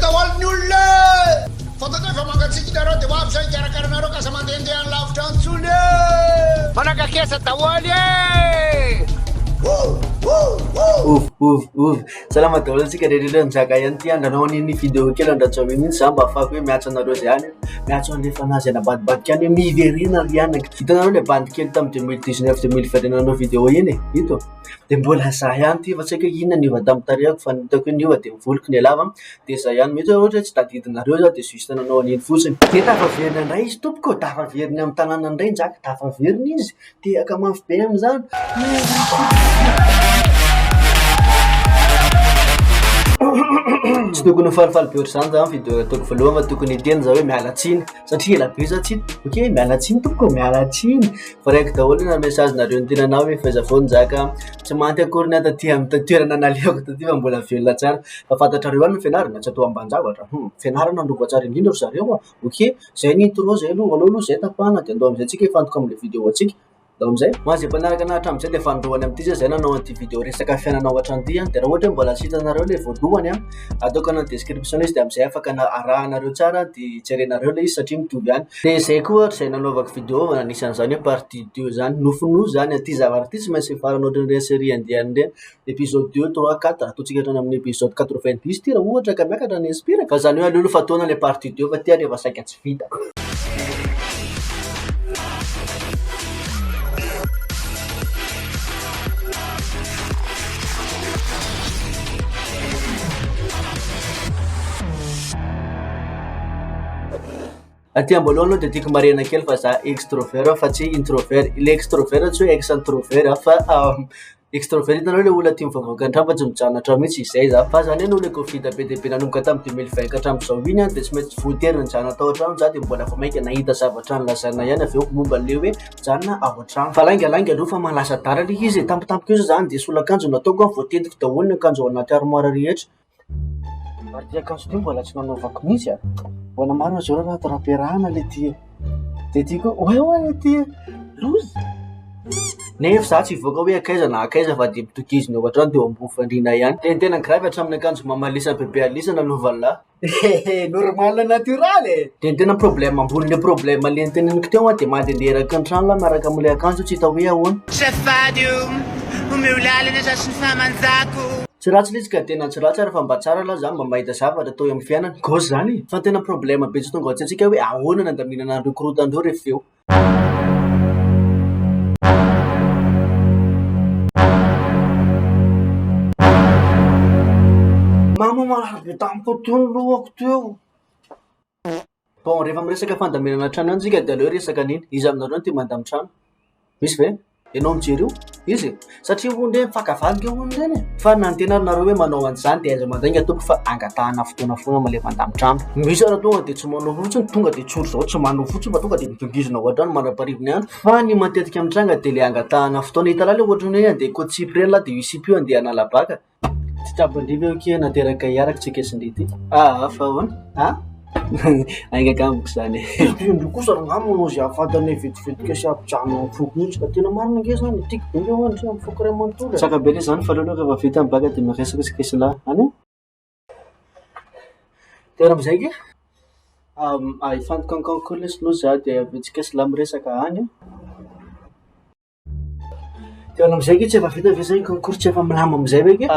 daholo ny olona fantatro efa mangatsiky nareo dia ho avy zay karakaranareo ka sa mandehandeha ny lavitra antsony manakakesa daholo Salama daholo antsika rehetra Njaka ihany andranao an'iny vidéo kely andratsao minitsy za mba afahako hoe miatso anareo zay any miatso alefa anazy anabadibadika any miverina rianaka hitanareo le bande kely tamin'ny 2019 2020 nanao vidéo iny ito dia mbola za ihany ty fa tsy haiko inona niova tamin'ny tarehako fa nitako hoe niova dia mivoliko ny alava dia za ihany mety ohatra hoe tsy tadidinareo za dia juste nanao an'iny fotsiny dia tafaverina indray izy tompoko tafaveriny amin'ny tanàna indray Njaka tafaveriny izy tiaka mafy be amin'izany tsy tokony falifaly be ohatr'izany za vidéo ataoko voalohany fa tokony hiteny za hoe mialatsiny satria ela be za tsiny ok mialatsiny tompoko mialatsiny fa raiky daholo na message nareo nitenanao hoe faizavao Njaka tsy manty akory ny ataty amin'ny toerana naleoko taty fa mbola velona tsara fa fantatrareo any fianarana tsy atao ambanjavatra fianarana androva tsara indrindra ry zareo ok zay nintoro zay aloha zay tapahana dia andao amizay tsika hifantoka am'le vidéo atsika da amizay mazy mpanaraka anahatra amizay dia fandroany amin'ity zay zay nanao an'ity vidéo resaka fiainanao hatrany dia raha ohatra mbola tsy hitanareo le voalohany ataoko ana description izy dia amizay afaka arahanareo tsara dia jerenareo le izy satria mitovy ihany dia zay koa zay nanaovako vidéo anisan'izany hoe partie 2 zany nofono zany aty zavatra ty tsy maintsy farana ohatran'ireny série indienne ireny épisode 2 3 4 ataontsika hatrany amin'ny épisode 90 ty raha ohatra ka miakatra ny inspire fa zany hoe alolo fa ataona le partie 2 fa ty areva saika tsy vita aty ambolohany aloha dia tiako marena kely fa za extrovert fa tsy introvert le extrovert tsy hoe ex-introvert fa extrovert hitanareo le olona tia mivavaka an-trano fa tsy mijanona an-trano mihitsy izay za fa zany hoe nolo covid be dia be nanomboka tamin'ny 2020 hatramin'izao iny dia tsy maintsy voatery nijanona tao an-trano za dia mbola fa mainka nahita zavatra nilazana ihany avy eo momba le hoe mijanona ao an-trano fa laingalainga aloha fa malasa dara le izy tampotampoka io zany dia solakanjo nataoko voatentiko daholo ny akanjo ao anaty armoire rehetra ary ty akanjo ty mbola tsy nanaovako mihitsy mbola marina zao raha taraperahana le ty dia ty koa oe le ty lozy nefa za tsy hivoaka hoe akaiza na akaiza fa dia mitokiziny ao an-trano dia ambony fandriana ihany dia tena gravy hatramin'ny akanjo mamalisa bebe alisa nanovana normal naturaly dia tena problème ambony le problème le niteneniko teo dia mandehandeha eraky ny trano la miaraka amin'ilay akanjo tsy hita hoe ahoana tsy ratsy lizy ka tena tsy ratsy ary fa mba tsara aloha zany mba mahita zavatra atao amin'ny fiainana gosy zany fa tena problème be tsy tonga tsy antsika hoe ahoana na andaminana andreo korotandreo rehefa eo mama marabe tamiko teo ny lohako teo bon rehefa miresaka fandaminana trano any tsika dia aleo resaka an'iny izy aminareo ty mandamy trano misy ve ianao mijery io izy satria ondre mifakavaliky eo ondreny fa nantenarynareo hoe manao an'izany dia aiza mandainga toko fa angatahana fotoana foana male mandamy trano misy ara tonga dia tsy manao fotsiny tonga dia tsory zao tsy manao fotsiny fa tonga dia mitongizina ao an-trano manam-parivony andro fa ny matetika amin'ny tranga dia le angatahana fotoana hita lahy le ohatrany hoe andeha kotsipy reny lahy dia isipy io andeha analabaka tsy tabandriva eo ke nateraka hiaraka tsika esindrity fa ahoana aingakamiko zany indro kosa rangamano zy afantany vetivetika sy apitrano foko mihitsy ka tena marina nge zany tiako be nge hoandry amin'ny foko ray manontolo saka be le zany fa aloha rehefa vita amin'ny baka dia miresaka sikesila any tena amizay ke ifantoka ankankolo lesy loha za dia vitsikesila miresaka any tena amizay ke tsy efa vita ve zay concours tsy efa milama amizay ve ke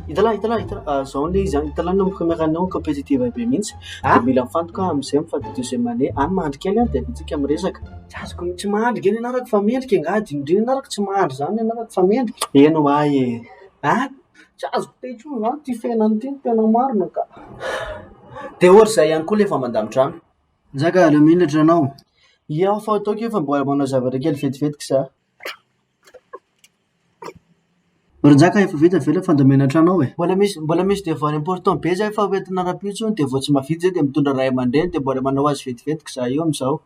hitala zao le izy hitala no première année compétitive be mihitsy dia mila mifantoka amizay mifady deuxième année any mahandry kely any dia vitsika miresaka tsy azoko tsy mahandry kely ianarako fa mendrika angady indrina ianarako tsy mahandry zany ianarako fa mendrika eno ay tsy azoko tetro zany ty fiainany ty tena marina ka dia ohatra zay ihany koa le efa mandamy trano Njaka aleo mihinatra anao iaho fa ataoko io fa mbola manao zavatra kely vetivetika sa Njaka efa vita vela fandamena trano e mbola misy devoir important be zay fa hoentina rapitso dia vao tsy mahavita zay dia mitondra ray aman-dreny dia mbola manao azy vetivetika za io amizao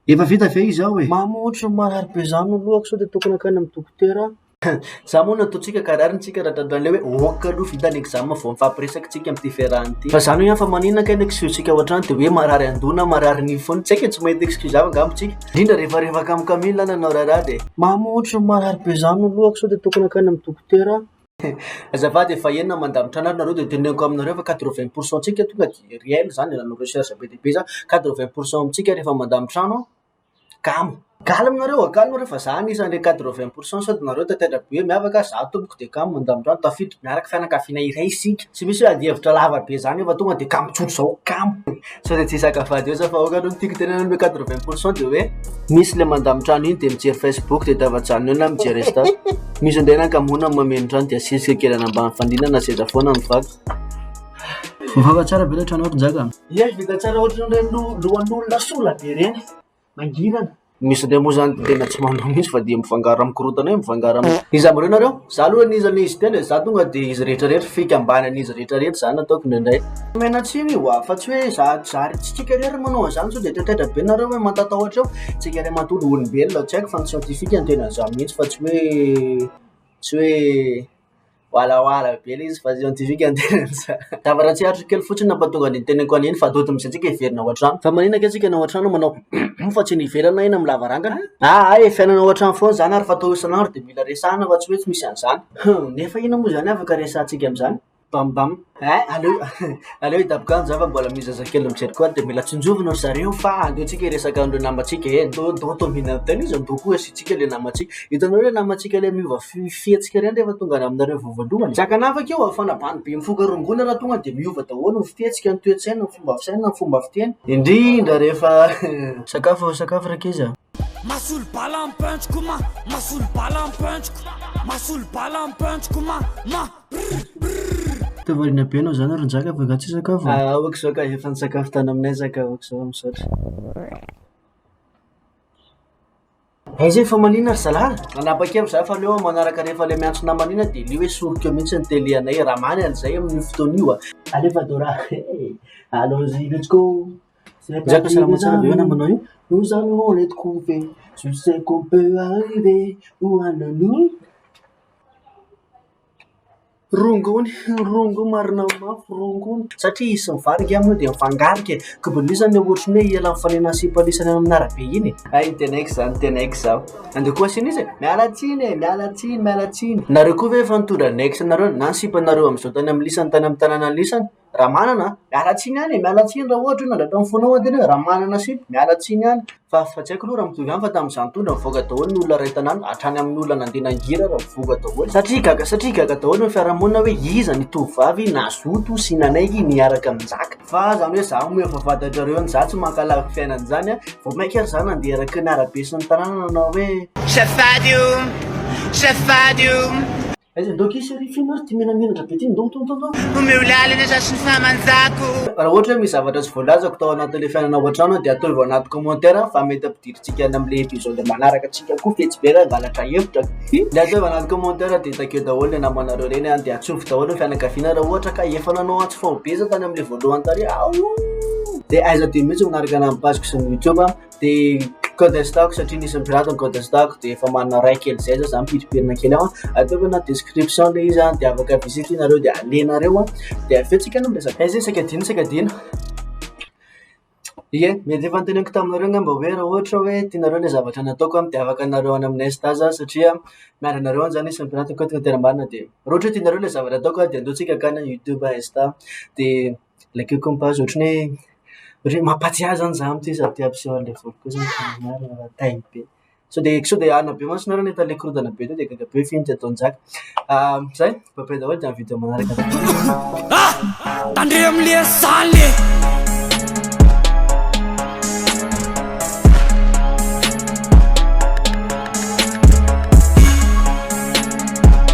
efa vita ve izao e mamotra marary be zany no lohako sao dia tokony akany amin'ny dokotera za moa nataontsika kararintsika raha tandroan'le hoe oka aloha vita ny examen vao mifampiresaka tsika amin'ny ty fiarahany fa zany hoe ihany fa manina ka ny excuse-tsika ao an-trano dia hoe marary andona marary ny foana tsy haika tsy mahita excuse avy angambontsika indrindra rehefa revaka amin'ny kamila nanao raharaha dia mamotra marary be zany no lohako sao dia tokony akany amin'ny dokotera azafady efa enina mandamitra anareo nareo dia teneniko aminareo fa 80% tsika tonga dia réel zany nanao recherche be dia be za 80% amintsika rehefa mandamtrano kamo galy aminareo fa za anisan'le 80% sady nareo tatendra be miavaka za tompoko dia kamo mandamtrano tafiditra miaraka fianakaviana iray isika tsy misy hoe ady hevitra lava be zany efa tonga dia kamo tsotro zao kamo sao dia tsy sakafady eo za fa oka no tiako tenenana hoe 80% dia hoe misy le mandamtrano iny dia mijery Facebook dia tavatsanona eo na mijery Insta misy indray nankamona mameno trano dia asisika kely anambany fandrinana seza foana ny vaky vava tsara be le trano ohatry Njaka ie vita tsara ohatran'ireny lohan'olona sola be reny mangirana misy indray moa zany tena tsy manao mihitsy fa dia mifangaro amin'ny korotana hoe mifangaro amin'ny izy amin'ireo nareo za aloha an'izany izy teny za tonga dia izy rehetrarehetra fika ambany an'izy rehetrarehetra zany nataoko indraindray mena tsiny io fa tsy hoe za tsika rehetra manao an'izany sao dia tetedra be nareo hoe matatahotra eo tsika iray matory olombelona tsy haiko fa ny sientifika ny tena za mihitsy fa tsy hoe wala be le izy fa sientifika ny tenan'za davaratsiaritra kely fotsiny nampatonga ny teneniko an'iny fa doto misy antsika hiverina ao an-trano fa maninona antsika na ao an-trano manao fa tsy niverana eny amin'ny lavarangana fiainana ao an-trano foana zany ary fa atao isan'andro dia mila resahana fa tsy hoe tsy misy an'izany nefa ina moa zany afaka resahantsika amin'izany bambam aleo hidaboka za fa mbola misy zazakely mijery koa dia mila tsinjovina ry zareo fa andeontsika hiresaka an'ireo namantsika ndo mihinana tena izy ndo koa asitsika le namantsika hitanareo le namantsika le miova fihetsika reny rehefa tonga aminareo voavoalohany jakanafaka eo afanabany be mifoka rongona raha tonga dia miova daholo ny fihetsika ny toetsaina ny fomba fisaina ny fomba fiteny indrindra rehefa sakafo rakiza masolo bala ampentsiko masolo bala ampentsiko masolo bala ampentsiko tavarina be anao zany ary Njaka fa gatsy sakafo oka zao ka efa ny sakafo tany aminay zaka oka zao misaotra izy efa manina ry zalahy nanapa-kevitra za fa leo manaraka rehefa le miantso namanina dia le hoe sorika mihitsy ny tele anay raha many an'izay amin'ny fotoana io alefa dora allons-y let's go Njaka salama tsara be eo namanao io nous allons les trouver je sais qu'on peut arriver où allons-nous rongo marina mafy rongony satria isy mivarika aminy dia mivangarika kobolizany ohatrany hoe iala mifanena sy palisany amin'ny arabe iny tenaiko zaho andeo koa siny izy mialatsiny nareo koa ve efa nitondra nex nareo na nisipanareo amin'izao tany amin'ny lisany tany amin'ny tanàna lisany raha manana mialatsiny any mialatsiny raha ohatra hoe nandratra amin'ny fonao anteny hoe raha manana sipa mialatsiny any fa tsy haiko aloha raha mitovy any fa tamin'izany tondra mivoaka daholo ny olona ray tanàna hatrany amin'ny olona nandeha nangira raha mivoaka daholo satria gaga daholo ny fiarahamonina hoe iza ny tovavy nazoto sy nanaiky niaraka amin'ny Njaka fa zany hoe za moa efa fantatrareo any za tsy mankalava fiainana zany vao mainka ary za nandeha araka ny arabe sy ny tanàna nanao hoe aiza ndoky série film ty menamenatra be ty ndo omeo lalana za sy ny famanjako raha ohatra hoe misy zavatra tsy voalazako tao anatin'le fiainana ao an-trano dia atao anaty commentaire fa mety ampidirintsika any amin'le épisode manaraka antsika koa fetsibera angalatra hevitra le atao anaty commentaire dia takeo daholo le namanareo reny dia atsovo daholo fianakaviana raha ohatra ka efa nanao antsy fobeza tany amin'le voalohany tary dia aiza dia mihitsy manaraka na pageko sy ny YouTube dia codestako satria nisy mpiratiny codestako dia efa manana ray kely zay za mipiripirina kely ao ataoko anaty description le izy dia afaka visitinareo dia alenareo dia afetsika no miresaka aiza sakadino ie mety efa niteneniko taminareo ngamba hoe raha ohatra hoe tianareo le zavatra nataoko dia afaka anareo any amin'ny Insta za satria miaranareo any zany isy mpiratiny kotika teramarina dia raha ohatra hoe tianareo le zavatra ataoko dia andeontsika akany YouTube Insta dia lakeo koa page ohatrany hoe mampatsiahy zany za amty sady ampiseho an'le volo koa zany marina tainy be sao dia ana be masinareo neta le korotana be teo dia gaga be finy ty atao Njaka zay papay daholo dia amin'ny video manaraka tandre am'le sale